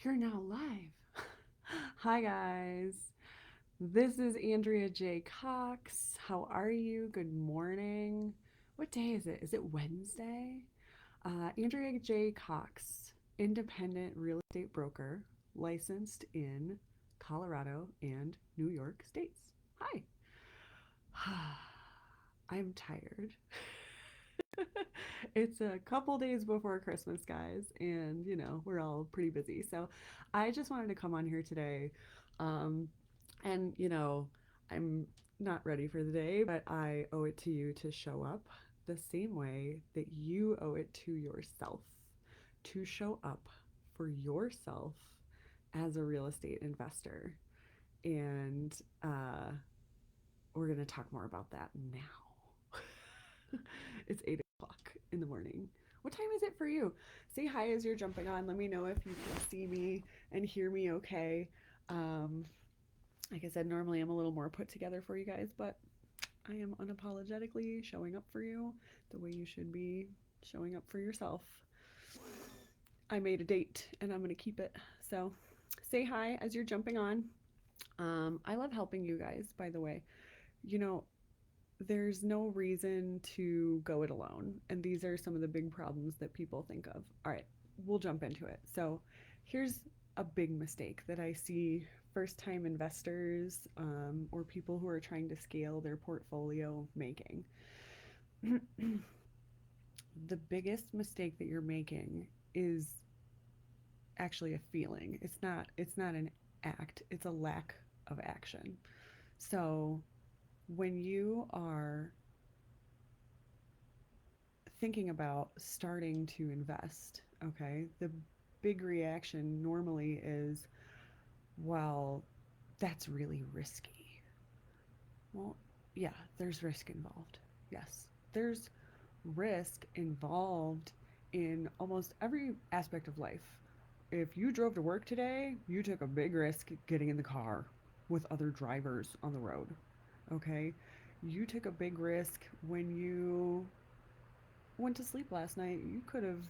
You're now live. Hi, guys. This is Andrea J Cox. How are you? Good morning. What day is it? Is it Wednesday? Andrea J Cox, independent real estate broker, licensed in Colorado and New York states. Hi. I'm tired. It's a couple days before Christmas, guys, and we're all pretty busy. So I just wanted to come on here today. Um, and, I'm not ready for the day, but I owe it to you to show up the same way that you owe it to yourself to show up for yourself as a real estate investor. And we're going to talk more about that now. It's 8 o'clock in the morning. What time is it for you? Say hi as you're jumping on. Let me know if you can see me and hear me okay. Um, like I said, normally I'm a little more put together for you guys, but I am unapologetically showing up for you the way you should be showing up for yourself. I made a date and I'm going to keep it. So say hi as you're jumping on. I love helping you guys, by the way. You know, there's no reason to go it alone. And these are some of the big problems that people think of. All right, we'll jump into it. So, here's a big mistake that I see first time investors or people who are trying to scale their portfolio making. The biggest mistake that you're making is actually a feeling. It's not an act, it's a lack of action. So, when you are thinking about starting to invest, okay, the big reaction normally is, well, that's really risky. Well, yeah, there's risk involved. Yes, there's risk involved in almost every aspect of life. If you drove to work today, you took a big risk getting in the car with other drivers on the road. Okay? You took a big risk when you went to sleep last night. You could have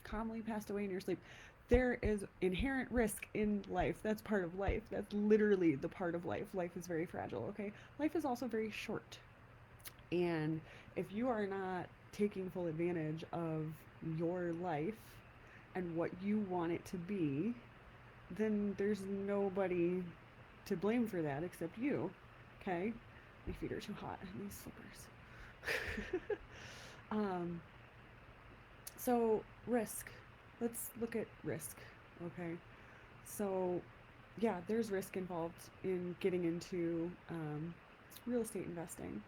calmly passed away in your sleep. There is inherent risk in life. That's part of life. That's literally the part of life. Life is very fragile, okay? Life is also very short. And if you are not taking full advantage of your life and what you want it to be, then there's nobody to blame for that except you, okay? My feet are too hot in these slippers. um, So, risk. Let's look at risk, okay? So, yeah, there's risk involved in getting into real estate investing.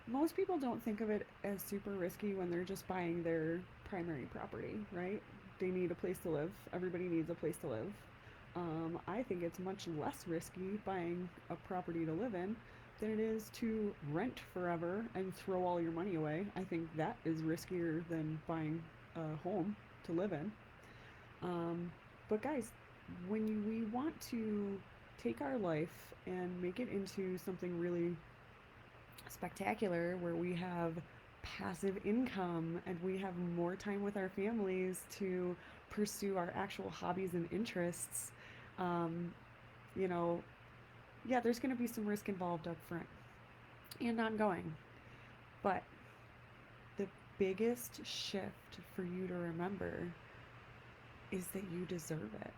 Most people don't think of it as super risky when they're just buying their primary property, right? They need a place to live. Everybody needs a place to live. I think it's much less risky buying a property to live in than it is to rent forever and throw all your money away. I think that is riskier than buying a home to live in. Um, but guys, when we want to take our life and make it into something really spectacular where we have passive income and we have more time with our families to pursue our actual hobbies and interests, um, you know, yeah, there's going to be some risk involved up front and ongoing. But the biggest shift for you to remember is that you deserve it.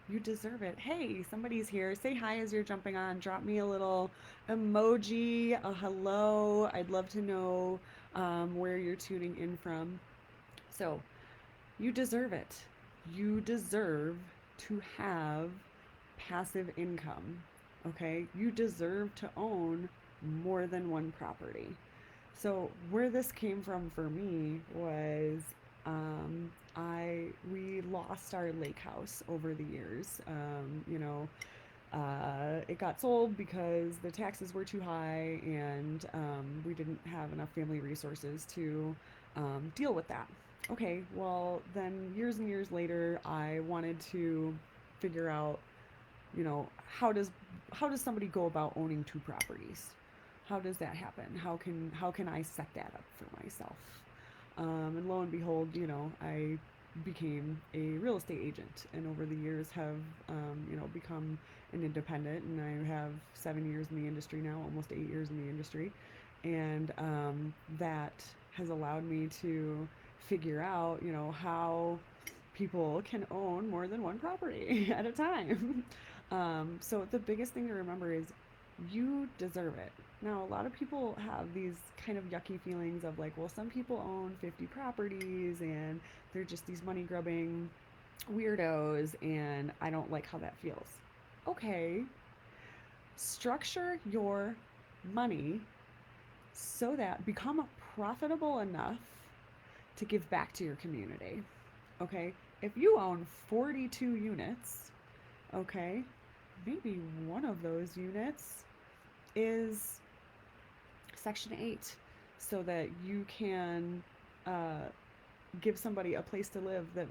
You deserve it. Hey, somebody's here. Say hi as you're jumping on. Drop me a little emoji, a hello. I'd love to know where you're tuning in from. So, you deserve it. You deserve to have passive income. Okay? You deserve to own more than one property. So where this came from for me was I we lost our lake house over the years. It got sold because the taxes were too high and we didn't have enough family resources to deal with that. Okay, well then years and years later, I wanted to figure out, how does somebody go about owning two properties? How does that happen? How can I set that up for myself? And lo and behold, I became a real estate agent, and over the years have become an independent, and I have 7 years in the industry now, almost 8 years in the industry, and that has allowed me to figure out how people can own more than one property at a time. So the biggest thing to remember is you deserve it. Now, a lot of people have these kind of yucky feelings of like, well, some people own 50 properties and they're just these money grubbing weirdos, and I don't like how that feels. Okay, structure your money so that become profitable enough to give back to your community. Okay, if you own 42 units, okay, maybe one of those units is Section 8 so that you can uh, give somebody a place to live that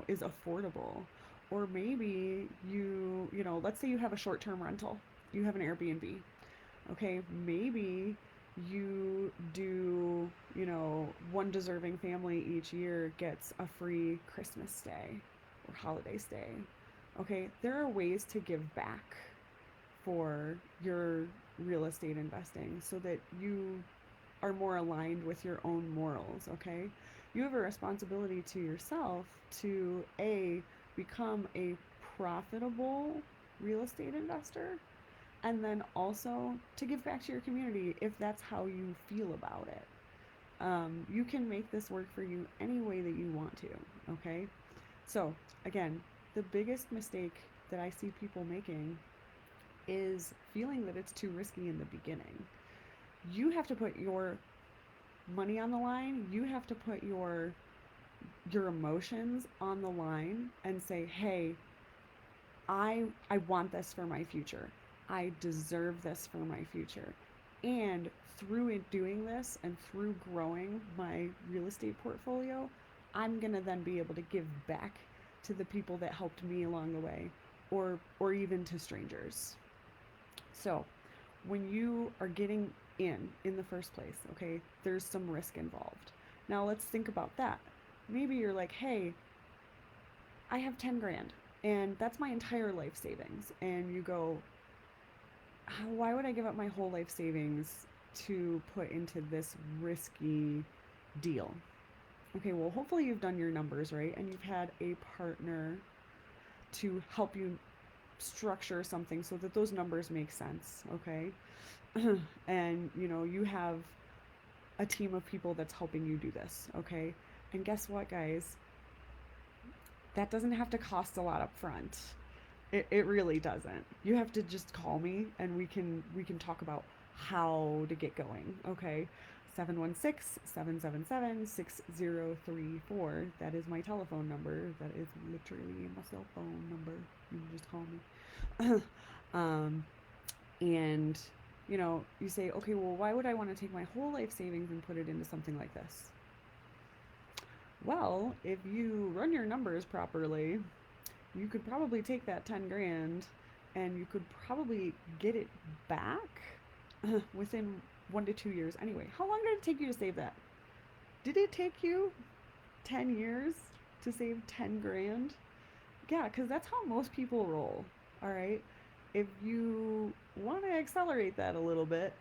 is affordable. Or maybe let's say you have a short-term rental, you have an Airbnb. Okay, maybe you do, one deserving family each year gets a free Christmas stay or holiday stay. Okay, there are ways to give back for your real estate investing so that you are more aligned with your own morals. Okay, you have a responsibility to yourself to become a profitable real estate investor, and then also to give back to your community if that's how you feel about it. You can make this work for you any way that you want to. Okay, so again, the biggest mistake that I see people making is feeling that it's too risky in the beginning. You have to put your money on the line. You have to put your emotions on the line and say, "Hey, I want this for my future. I deserve this for my future." And through it doing this and through growing my real estate portfolio, I'm going to then be able to give back to the people that helped me along the way, or even to strangers. So, when you are getting in the first place, okay, there's some risk involved. Now, let's think about that. Maybe you're like, "Hey, I have 10 grand and that's my entire life savings." And you go, "Why would I give up my whole life savings to put into this risky deal?" Okay, well, hopefully you've done your numbers, right? And you've had a partner to help you structure something so that those numbers make sense, okay? And you have a team of people that's helping you do this, okay? And guess what, guys? That doesn't have to cost a lot up front. It really doesn't. You have to just call me and we can talk about how to get going, okay? 716-777-6034. That is my telephone number. That is literally my cell phone number. You can just call me. And you say, "Okay, well, why would I want to take my whole life savings and put it into something like this?" Well, if you run your numbers properly, you could probably take that 10 grand and you could probably get it back within 1 to 2 years anyway. How long did it take you to save that? Did it take you 10 years to save 10 grand? Yeah, because that's how most people roll. All right. If you want to accelerate that a little bit,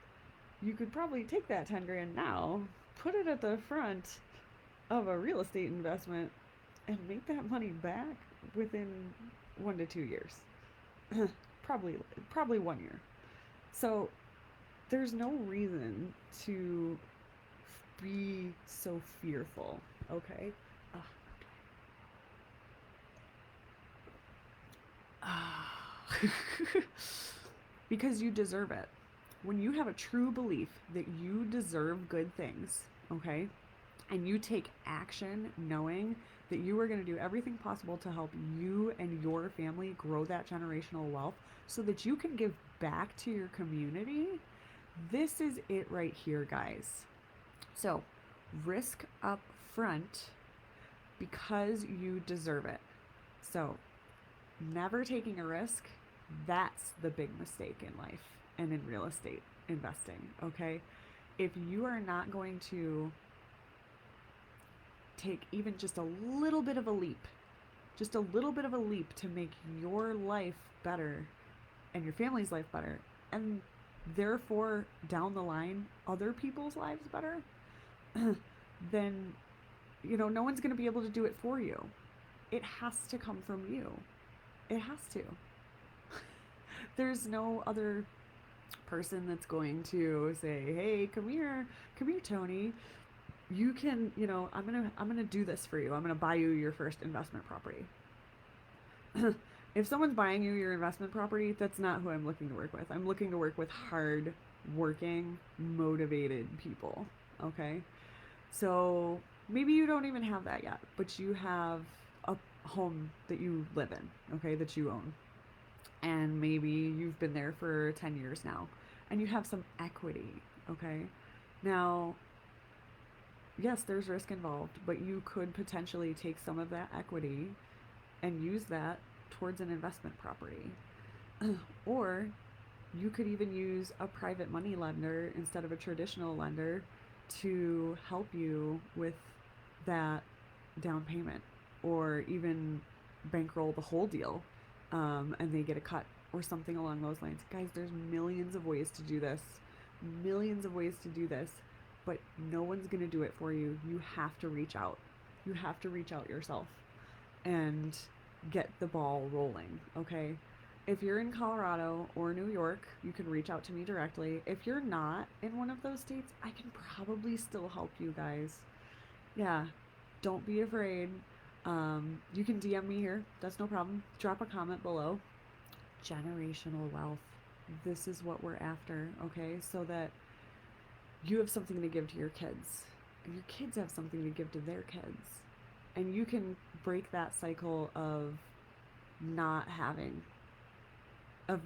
you could probably take that 10 grand now, put it at the front of a real estate investment, and make that money back within 1 to 2 years. Probably 1 year. So there's no reason to be so fearful, okay? Because you deserve it. When you have a true belief that you deserve good things, okay, and you take action knowing that you are going to do everything possible to help you and your family grow that generational wealth so that you can give back to your community, this is it right here, guys. So, risk up front because you deserve it. So, never taking a risk, that's the big mistake in life and in real estate investing, okay? If you are not going to take even just a little bit of a leap, just a little bit of a leap to make your life better and your family's life better, and therefore down the line other people's lives better, then no one's going to be able to do it for you. It has to come from you. It has to. There's no other person that's going to say, "Hey, come here, Tony. You can, I'm gonna do this for you. I'm gonna buy you your first investment property." If someone's buying you your investment property, that's not who I'm looking to work with. I'm looking to work with hard working, motivated people. Okay? So maybe you don't even have that yet, but you have a home that you live in, okay, that you own. And maybe you've been there for 10 years now and you have some equity, okay? Now, yes, there's risk involved, but you could potentially take some of that equity and use that towards an investment property. Or you could even use a private money lender instead of a traditional lender to help you with that down payment, or even bankroll the whole deal, and they get a cut or something along those lines. Guys, there's millions of ways to do this. Millions of ways to do this, but no one's going to do it for you. You have to reach out. You have to reach out yourself and get the ball rolling, okay? If you're in Colorado or New York, you can reach out to me directly. If you're not in one of those states, I can probably still help you guys. Yeah, don't be afraid. You can DM me here. That's no problem. Drop a comment below. Generational wealth. This is what we're after, okay? So that you have something to give to your kids, and your kids have something to give to their kids. And you can break that cycle of not having, of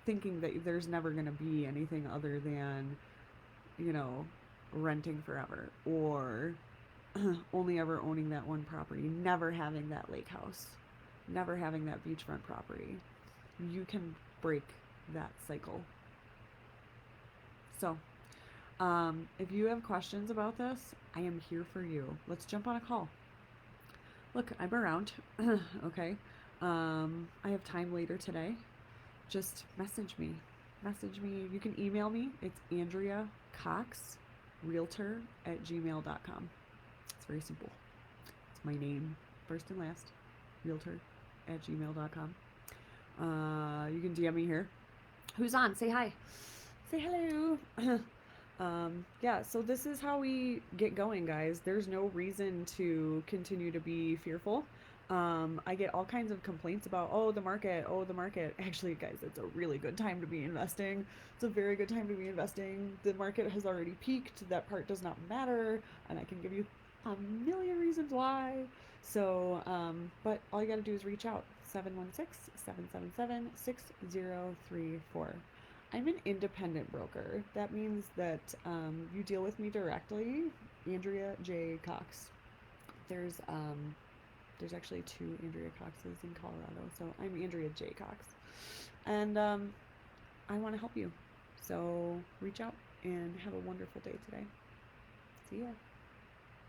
thinking that there's never going to be anything other than, you know, renting forever, or only ever owning that one property, never having that lake house, never having that beachfront property. You can break that cycle. So, if you have questions about this, I am here for you. Let's jump on a call. Look, I'm around. Okay. I have time later today. Just message me. Message me. You can email me. It's Andrea Cox, realtor at gmail.com. It's very simple. It's my name, first and last, realtor at gmail.com. You can DM me here. Who's on? Say hi. Say hello. Yeah, so this is how we get going, guys. There's no reason to continue to be fearful. I get all kinds of complaints about, oh, the market, oh, the market. Actually, guys, it's a really good time to be investing. It's a very good time to be investing. The market has already peaked. That part does not matter, and I can give you a million reasons why. So, but all you got to do is reach out. 716-777-6034. I'm an independent broker. That means that you deal with me directly. Andrea J Cox. There's actually two Andrea Coxes in Colorado, so I'm Andrea J Cox, and I want to help you. So reach out and have a wonderful day today. See ya.